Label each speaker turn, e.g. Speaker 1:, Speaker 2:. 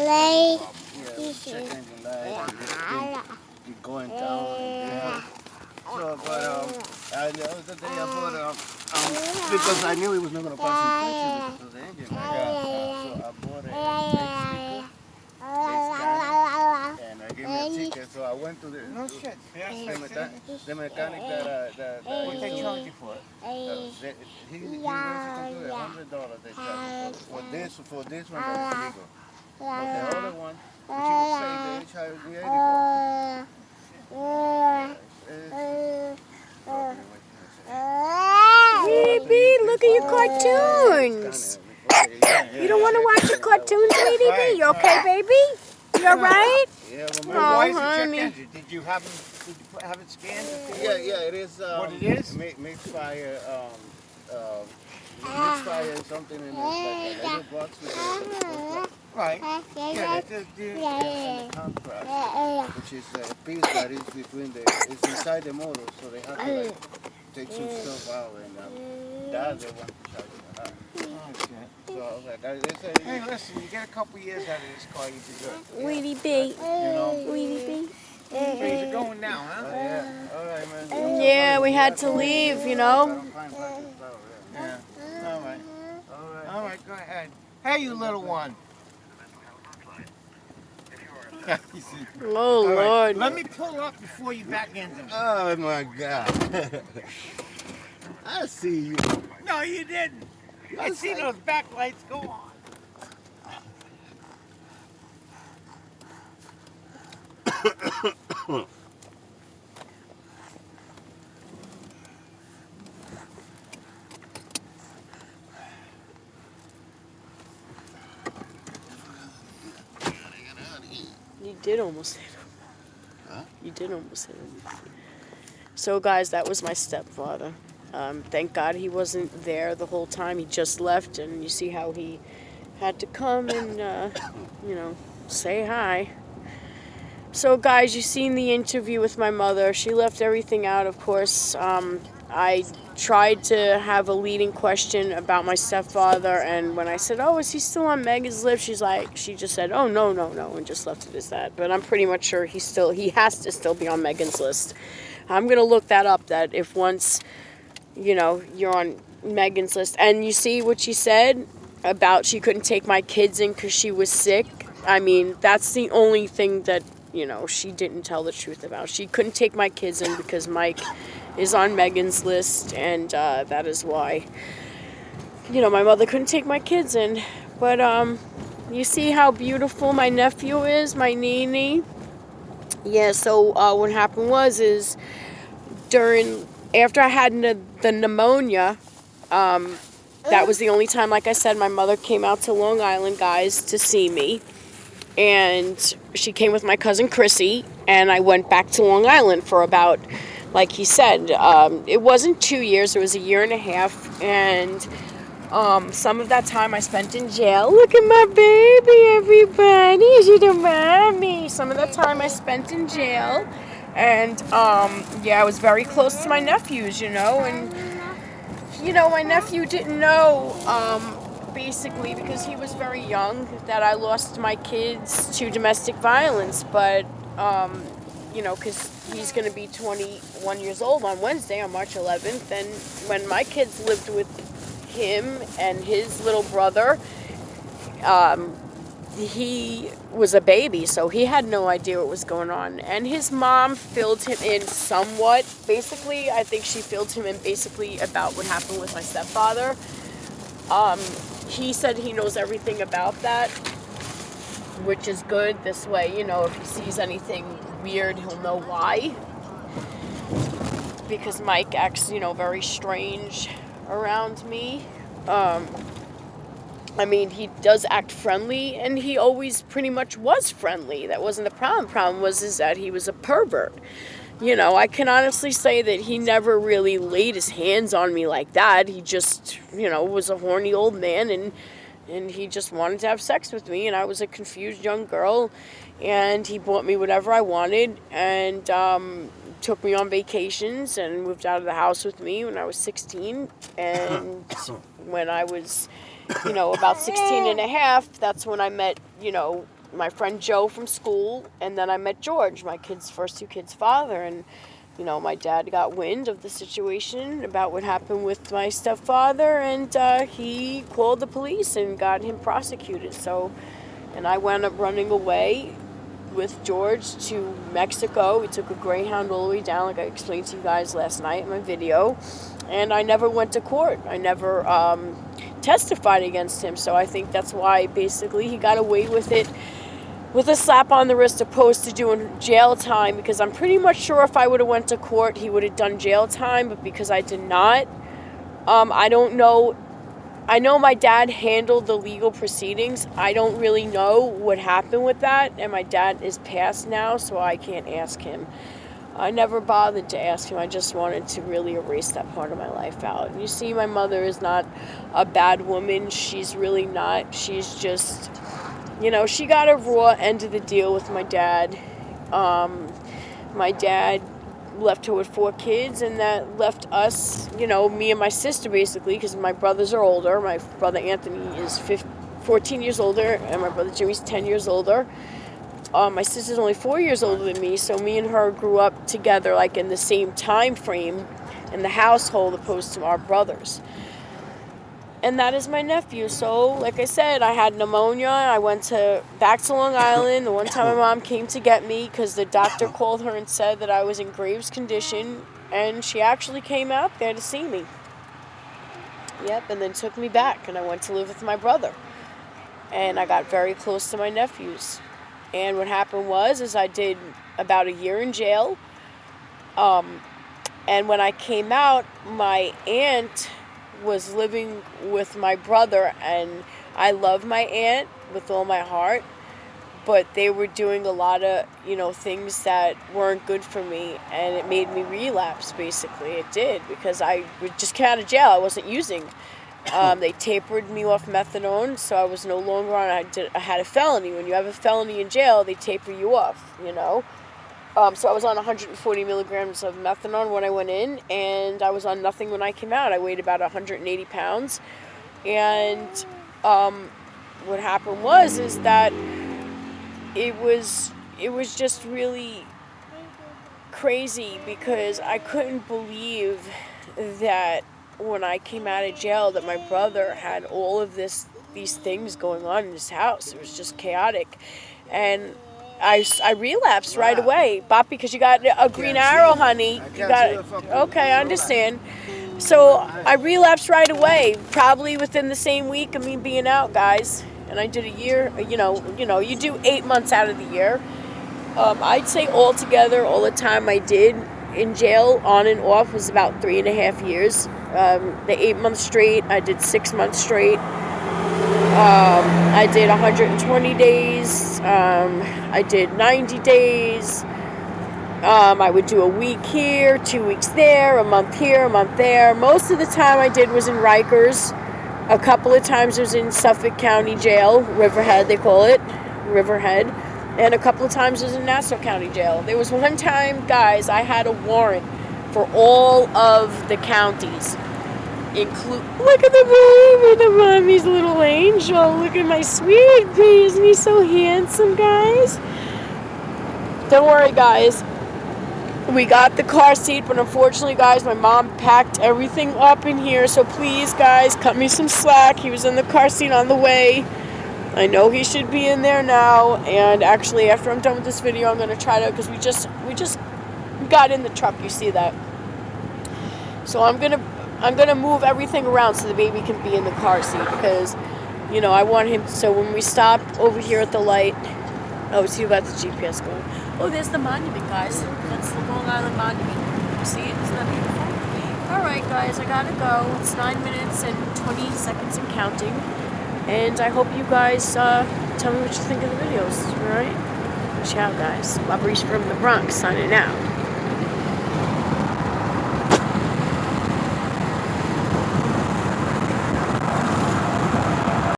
Speaker 1: check engine light, and it's going down. Yeah. So, but the other day I bought because I knew he was not going to pass inspection because of the engine. So I bought a and I gave me a ticket. So I went to the the mechanic that
Speaker 2: what they charge you for it?
Speaker 1: he wants to do $100 they charge for this one that's legal. But the other one, which he was saying they charge me $80.
Speaker 3: Baby, look at your cartoons. You don't want to watch your cartoons, Sweetie B? You okay, baby? You all right?
Speaker 1: Yeah,
Speaker 2: Why is it check
Speaker 3: honey.
Speaker 2: engine? Did you have it scanned?
Speaker 1: yeah, it is.
Speaker 2: What it is?
Speaker 1: Mixed fire. Mixed fire is something in like a little box with
Speaker 2: Right. Yeah,
Speaker 1: and the contrast, which is a piece that is between it's inside the motor, so they have to take some stuff out, and that's the one to charge you. So I was like,
Speaker 2: hey, listen, you get a couple years out of this car, you do good.
Speaker 3: Sweetie B.
Speaker 2: You know?
Speaker 3: Sweetie B.
Speaker 2: Things are going down, huh?
Speaker 1: yeah, all right, man.
Speaker 3: Yeah, we had to leave, you know.
Speaker 2: Yeah. All right, go ahead. Hey, you little one.
Speaker 3: Oh,
Speaker 2: All right,
Speaker 3: Lord.
Speaker 2: let me pull up before you back into me.
Speaker 1: Oh my God! I see you.
Speaker 2: No, you didn't. I see those back lights go on.
Speaker 3: You did almost hit him.
Speaker 1: Huh?
Speaker 3: You did almost hit him. So, guys, that was my stepfather. Thank God he wasn't there the whole time. He just left, and you see how he had to come and, you know, say hi. So, guys, you seen the interview with my mother. She left everything out, of course. I tried to have a leading question about my stepfather, and when I said, oh, is he still on Megan's list? She just said, oh, no, and just left it as that. But I'm pretty much sure he has to still be on Megan's list. I'm going to look that up, that if once, you know, you're on Megan's list, and you see what she said about she couldn't take my kids in because she was sick. I mean, that's the only thing that, you know, she didn't tell the truth about. She couldn't take my kids in because Mike is on Megan's list, and that is why, you know, my mother couldn't take my kids in. But you see how beautiful my nephew is, my Nene? Yeah, so what happened is after I had the pneumonia, that was the only time, like I said, my mother came out to Long Island, guys, to see me. And she came with my cousin Chrissy, and I went back to Long Island for about, like he said, it wasn't 2 years, it was a year and a half, and some of that time I spent in jail. Look at my baby, everybody, she's a mommy. Some of that time I spent in jail, and yeah, I was very close to my nephews, you know, and, you know, my nephew didn't know, basically, because he was very young, that I lost my kids to domestic violence, but, you know, because he's going to be 21 years old on Wednesday, on March 11th, and when my kids lived with him and his little brother, he was a baby, so he had no idea what was going on, and his mom filled him in somewhat. Basically, I think she filled him in basically about what happened with my stepfather. He said he knows everything about that, which is good. This way, you know, if he sees anything weird, he'll know why. Because Mike acts, you know, very strange around me. I mean, he does act friendly, and he always pretty much was friendly. That wasn't the problem. The problem was that he was a pervert. You know, I can honestly say that he never really laid his hands on me like that. He just, you know, was a horny old man, and he just wanted to have sex with me, and I was a confused young girl, and he bought me whatever I wanted, and took me on vacations, and moved out of the house with me when I was 16, and when I was, you know, about 16 and a half, that's when I met, you know, my friend Joe from school, and then I met George, my first two kids' father, and my dad got wind of the situation about what happened with my stepfather, and he called the police and got him prosecuted. And I wound up running away with George to Mexico. We took a Greyhound all the way down, like I explained to you guys last night in my video, and I never went to court. I never testified against him, so I think that's why basically he got away with it with a slap on the wrist opposed to doing jail time, because I'm pretty much sure if I would have went to court, he would have done jail time, but because I did not, I don't know. I know my dad handled the legal proceedings. I don't really know what happened with that, and my dad is passed now, so I can't ask him. I never bothered to ask him. I just wanted to really erase that part of my life out. And you see, my mother is not a bad woman. She's really not. She's just... she got a raw end of the deal with my dad. My dad left her with 4 kids, and that left us, me and my sister basically, because my brothers are older. My brother Anthony is 14 years older, and my brother Jimmy's 10 years older. My sister's only 4 years older than me, so me and her grew up together, like in the same time frame in the household, opposed to our brothers. And that is my nephew. So, like I said, I had pneumonia. I went back to Long Island. The one time my mom came to get me because the doctor called her and said that I was in Graves' condition. And she actually came out there to see me. Yep, and then took me back. And I went to live with my brother. And I got very close to my nephews. And what happened is I did about a year in jail. And when I came out, my aunt was living with my brother, and I love my aunt with all my heart, but they were doing a lot of things that weren't good for me, and it made me relapse. Basically it did, because I just came out of jail. I wasn't using. They tapered me off methadone, so I was no longer on. I had a felony. When you have a felony in jail, they taper you off, So I was on 140 milligrams of methadone when I went in, and I was on nothing when I came out. I weighed about 180 pounds. And what happened is that it was just really crazy, because I couldn't believe that when I came out of jail that my brother had all of these things going on in his house. It was just chaotic. And I relapsed right away, Bob, because you got a green arrow, honey. You got it. Okay, I understand. So I relapsed right away, probably within the same week of me being out, guys. And I did a year. You do 8 months out of the year. I'd say altogether, all the time I did in jail, on and off, was about 3.5 years. The 8 months straight, I did 6 months straight. I did 120 days. I did 90 days. I would do a week here, 2 weeks there, a month here, a month there. Most of the time I did was in Rikers. A couple of times I was in Suffolk County Jail, Riverhead they call it, Riverhead. And a couple of times I was in Nassau County Jail. There was one time, guys, I had a warrant for all of the counties. Look at the baby, the mommy's little angel. Look at my sweet pea. Isn't he so handsome, guys? Don't worry, guys. We got the car seat, but unfortunately, guys, my mom packed everything up in here. So please, guys, cut me some slack. He was in the car seat on the way. I know he should be in there now. And actually, after I'm done with this video, I'm going to try to, because we just got in the truck. You see that? So I'm gonna move everything around so the baby can be in the car seat, because, I want him. So when we stop over here at the light, see about the GPS going. Oh, there's the monument, guys. That's the Long Island Monument. You see it? Isn't that beautiful? All right, guys, I gotta go. It's 9 minutes and 20 seconds and counting. And I hope you guys tell me what you think of the videos. All right? Ciao, guys. Bobbery's from the Bronx signing out.